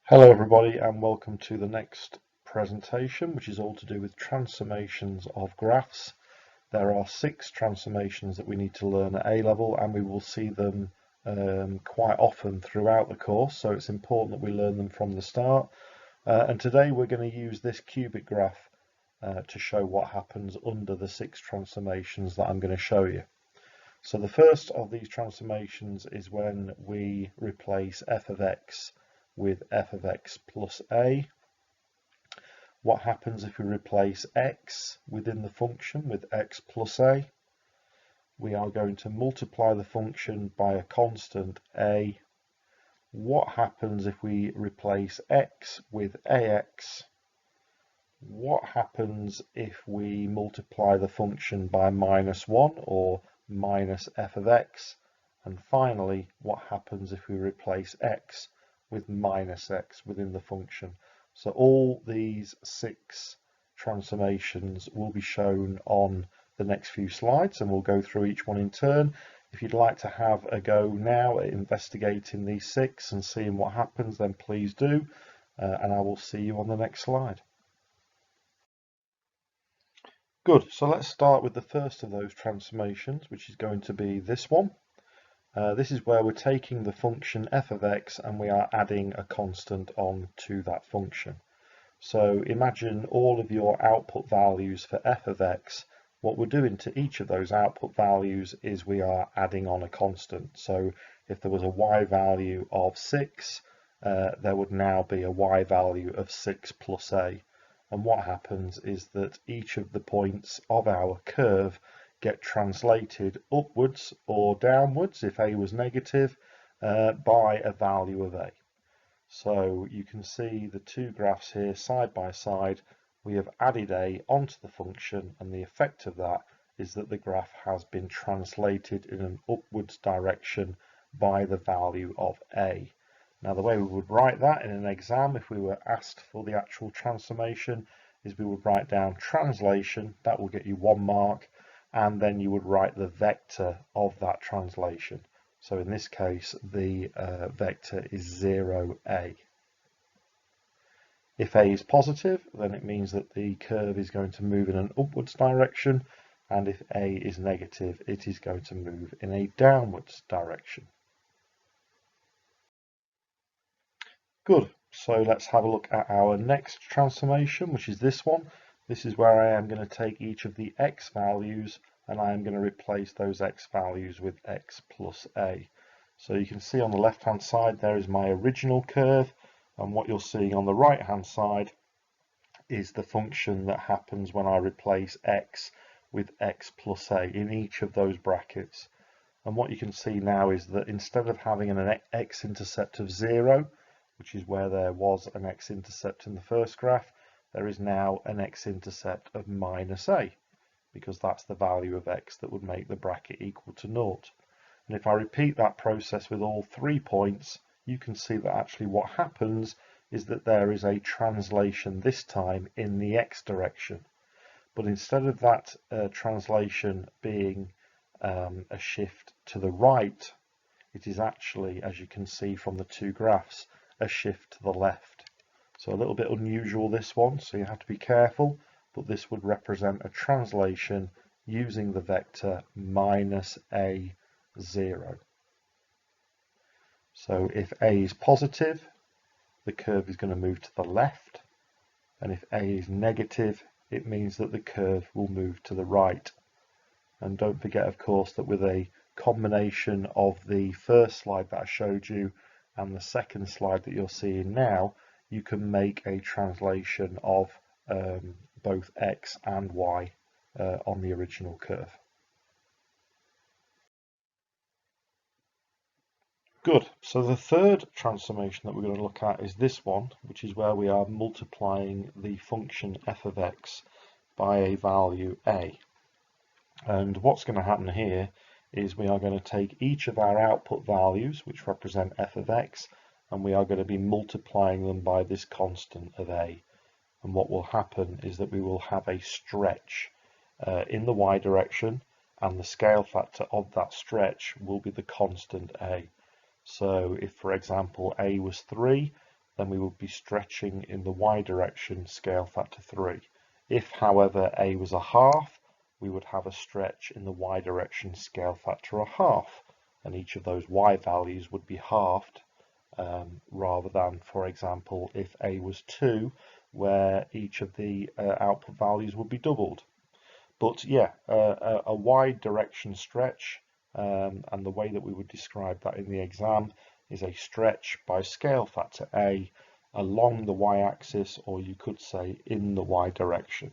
Hello everybody and welcome to the next presentation, which is all to do with transformations of graphs. There are 6 transformations that we need to learn at A level, and we will see them quite often throughout the course, so it's important that we learn them from the start. And today we're going to use this cubic graph to show what happens under the 6 transformations that I'm going to show you. So the first of these transformations is when we replace f of x with f of x plus a. What happens if we replace x within the function with x plus a? We are going to multiply the function by a constant a. What happens if we replace x with ax? What happens if we multiply the function by -1 or minus f of x? And finally, what happens if we replace x with minus x within the function? So all these 6 transformations will be shown on the next few slides, and we'll go through each one in turn. If you'd like to have a go now at investigating these 6 and seeing what happens, then please do, and I will see you on the next slide. Good, so let's start with the first of those transformations, which is going to be this one. This is where we're taking the function f of x and we are adding a constant on to that function. So imagine all of your output values for f of x. What we're doing to each of those output values is we are adding on a constant. So if there was a y value of 6, there would now be a y value of 6 plus a. And what happens is that each of the points of our curve get translated upwards or downwards, if a was negative, by a value of a. So you can see the 2 graphs here side by side. We have added a onto the function, and the effect of that is that the graph has been translated in an upwards direction by the value of a. Now the way we would write that in an exam, if we were asked for the actual transformation, is we would write down translation. That will get you 1 mark, and then you would write the vector of that translation. So in this case, the vector is 0a. If a is positive, then it means that the curve is going to move in an upwards direction, and if a is negative, it is going to move in a downwards direction. Good, so let's have a look at our next transformation, which is this one. This is where I am going to take each of the x values and I am going to replace those x values with x plus a. So you can see on the left hand side there is my original curve, and what you're seeing on the right hand side is the function that happens when I replace x with x plus a in each of those brackets. And what you can see now is that instead of having an x-intercept of 0, which is where there was an x-intercept in the first graph, there is now an x-intercept of minus a, because that's the value of x that would make the bracket equal to 0. And if I repeat that process with all 3 points, you can see that actually what happens is that there is a translation this time in the x direction. But instead of that translation being a shift to the right, it is actually, as you can see from the 2 graphs, a shift to the left. So a little bit unusual, this one, so you have to be careful, but this would represent a translation using the vector minus a 0. So if a is positive, the curve is going to move to the left, and if a is negative, it means that the curve will move to the right. And don't forget, of course, that with a combination of the first slide that I showed you and the second slide that you're seeing now, you can make a translation of both x and y on the original curve. Good, so the third transformation that we're going to look at is this one, which is where we are multiplying the function f of x by a value a. And what's going to happen here is we are going to take each of our output values, which represent f of x, and we are going to be multiplying them by this constant of a. And what will happen is that we will have a stretch in the y direction, and the scale factor of that stretch will be the constant a. So if, for example, a was 3, then we would be stretching in the y direction scale factor 3. If, however, a was a half, we would have a stretch in the y direction scale factor a half, and each of those y values would be halved, rather than, for example, if a was 2, where each of the output values would be doubled. But yeah, a y direction stretch, and the way that we would describe that in the exam is a stretch by scale factor a along the y-axis, or you could say in the y direction.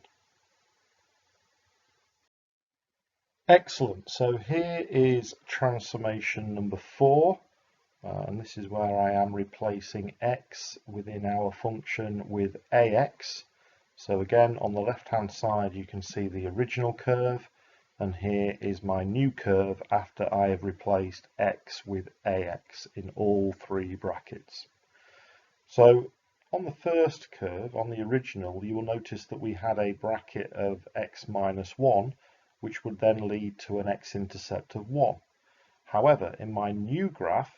Excellent. So here is transformation number 4, and this is where I am replacing x within our function with ax. So again, on the left hand side you can see the original curve, and here is my new curve after I have replaced x with ax in all 3 brackets. So on the first curve, on the original, you will notice that we had a bracket of x minus 1, which would then lead to an x-intercept of 1. However, in my new graph,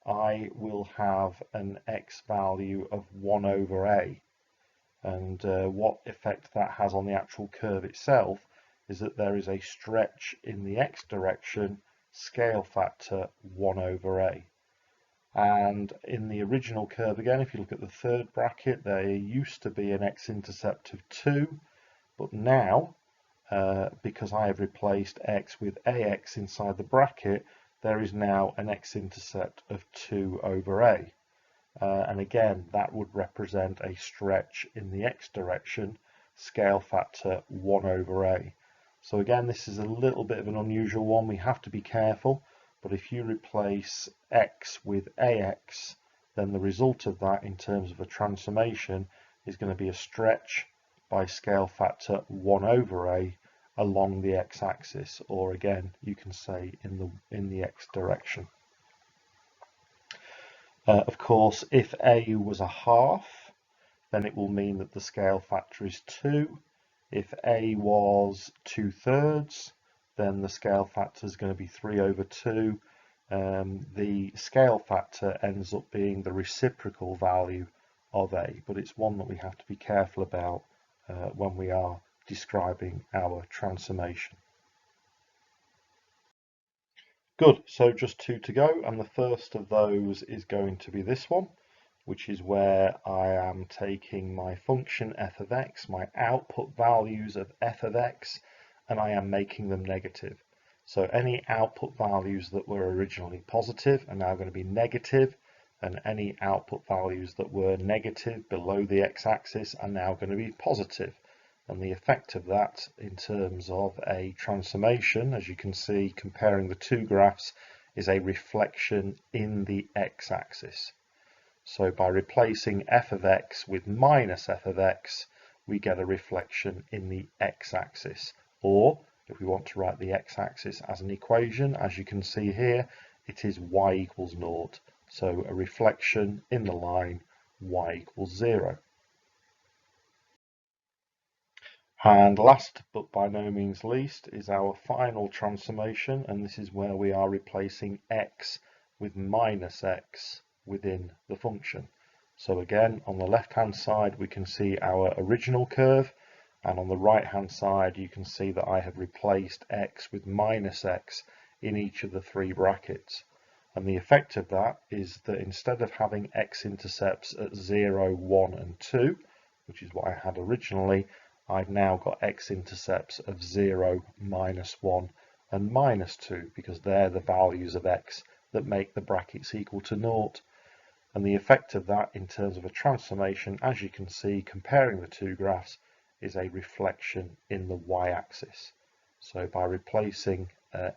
I will have an x value of 1 over a. And what effect that has on the actual curve itself is that there is a stretch in the x direction, scale factor 1 over a. And in the original curve again, if you look at the third bracket, there used to be an x-intercept of 2, but now, because I have replaced x with ax inside the bracket, there is now an x-intercept of 2 over a. And again, that would represent a stretch in the x direction, scale factor 1 over a. So again, this is a little bit of an unusual one. We have to be careful, but if you replace x with ax, then the result of that in terms of a transformation is going to be a stretch by scale factor 1 over a along the x-axis, or again, you can say in the x direction. Of course, if a was a half, then it will mean that the scale factor is 2. If a was 2/3, then the scale factor is going to be 3 over 2. The scale factor ends up being the reciprocal value of a, but it's one that we have to be careful about when we are describing our transformation. Good, so just 2 to go, and the first of those is going to be this one, which is where I am taking my function f of x, my output values of f of x, and I am making them negative. So any output values that were originally positive are now going to be negative, and any output values that were negative below the x-axis are now going to be positive. And the effect of that in terms of a transformation, as you can see comparing the 2 graphs, is a reflection in the x-axis. So by replacing f of x with minus f of x, we get a reflection in the x-axis. Or if we want to write the x-axis as an equation, as you can see here, it is y equals 0. So a reflection in the line y equals 0. And last but by no means least is our final transformation, and this is where we are replacing x with minus x within the function. So again, on the left hand side we can see our original curve, and on the right hand side you can see that I have replaced x with minus x in each of the 3 brackets. And the effect of that is that instead of having x-intercepts at 0, 1 and 2, which is what I had originally, I've now got x-intercepts of 0, minus 1 and minus 2, because they're the values of x that make the brackets equal to 0. And the effect of that in terms of a transformation, as you can see comparing the 2 graphs, is a reflection in the y-axis. So by replacing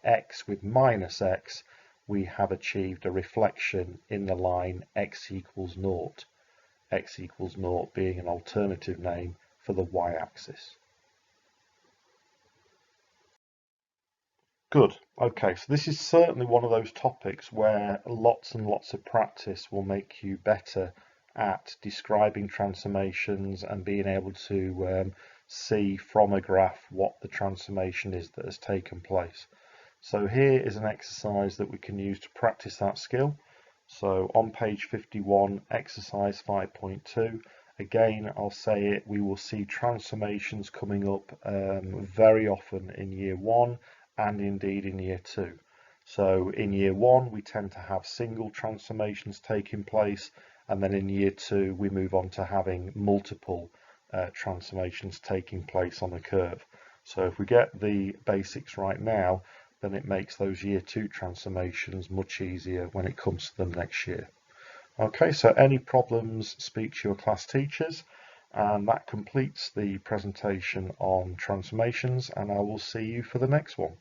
x with minus x, we have achieved a reflection in the line x equals 0. X equals 0 being an alternative name for the y-axis. Good. Okay, so this is certainly one of those topics where lots and lots of practice will make you better at describing transformations and being able to see from a graph what the transformation is that has taken place. So here is an exercise that we can use to practice that skill. So on page 51, exercise 5.2, again, I'll say it, we will see transformations coming up very often in year 1 and indeed in year 2. So in year 1, we tend to have single transformations taking place, and then in year 2, we move on to having multiple transformations taking place on a curve. So if we get the basics right now, then it makes those year 2 transformations much easier when it comes to them next year. Okay, so any problems, speak to your class teachers, and that completes the presentation on transformations, and I will see you for the next one.